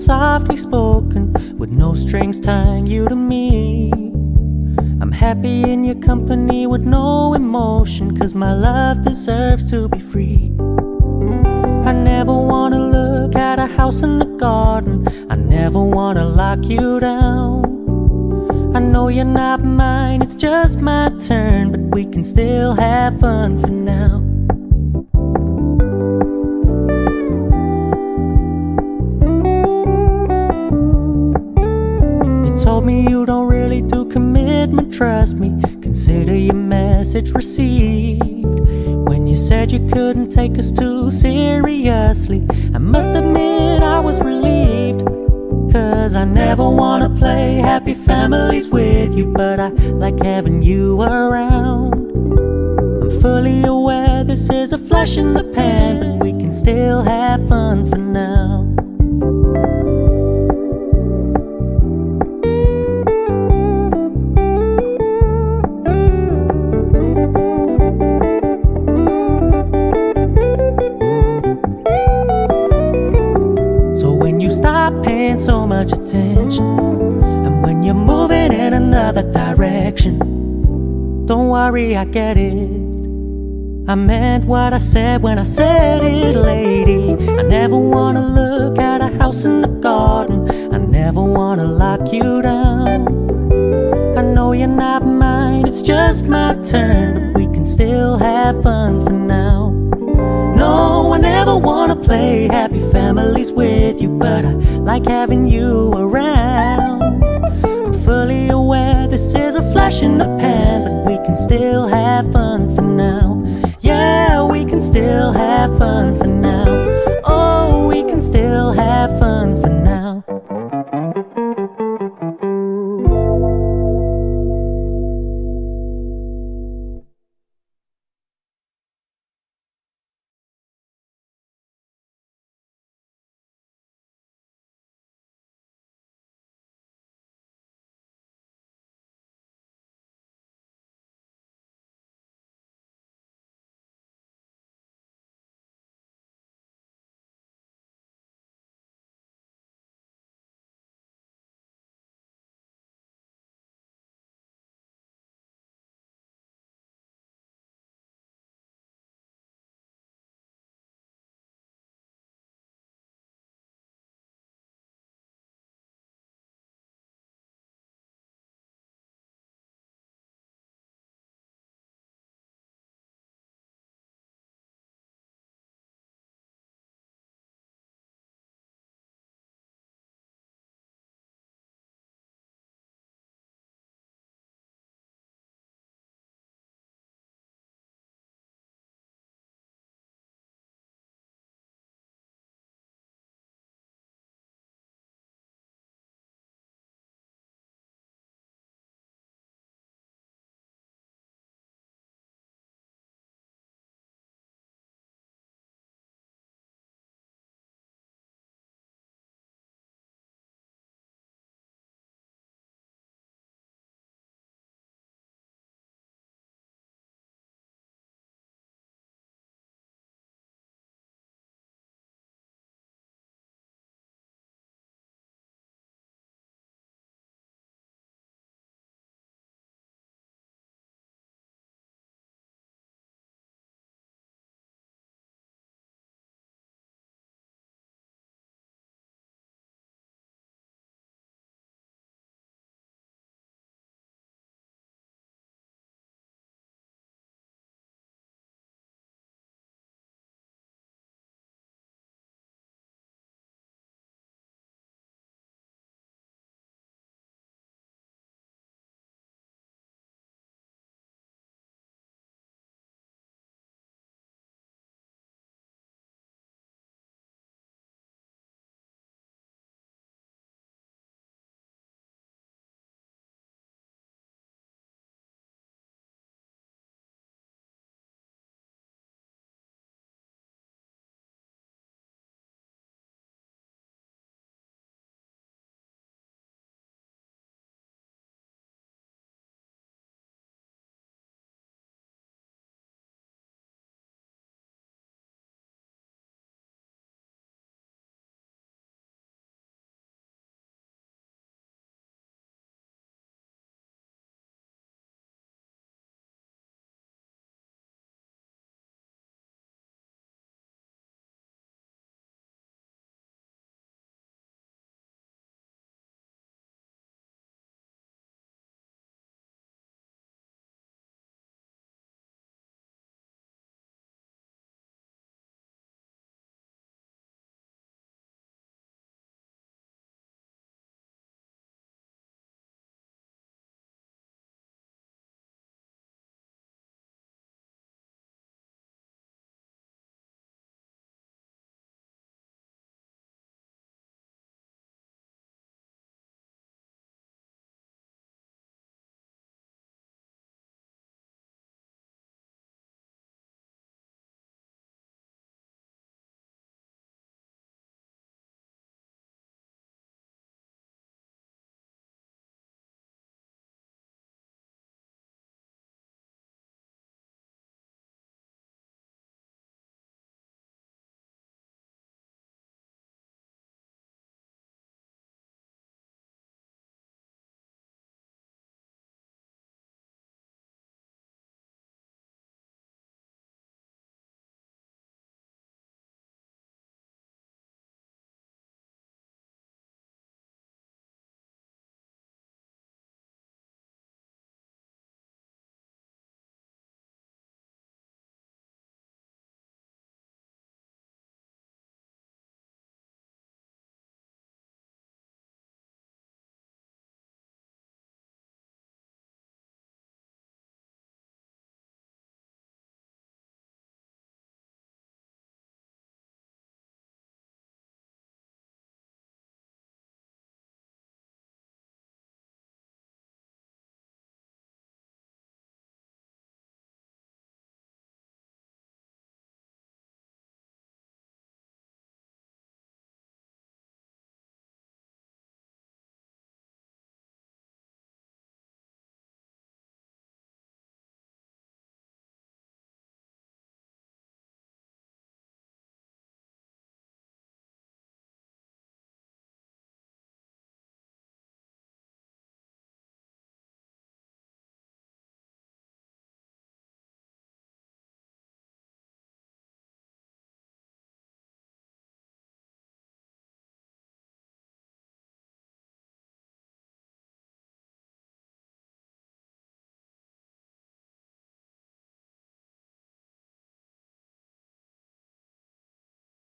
softly spoken, with no strings tying you to me. I'm happy in your company with no emotion, 'cause my love deserves to be free. I never wanna look at a house in the garden, I never wanna lock you down. I know you're not mine, it's just my turn, but we can still have fun for now. You told me you don't really do commitment, trust me, consider your message received. When you said you couldn't take us too seriously, I must admit I was relieved. 'Cause I never wanna play happy families with you, but I like having you around. I'm fully aware this is a flash in the pan, but we can still have fun for now. Stop paying so much attention, and when you're moving in another direction, don't worry, I get it. I meant what I said when I said it, lady. I never wanna look at a house in the garden, I never wanna lock you down. I know you're not mine, it's just my turn, but we can still have fun for now. No, I never wanna play happy families with you, but I like having you around. I'm fully aware this is a flash in the pan, but we can still have fun for now.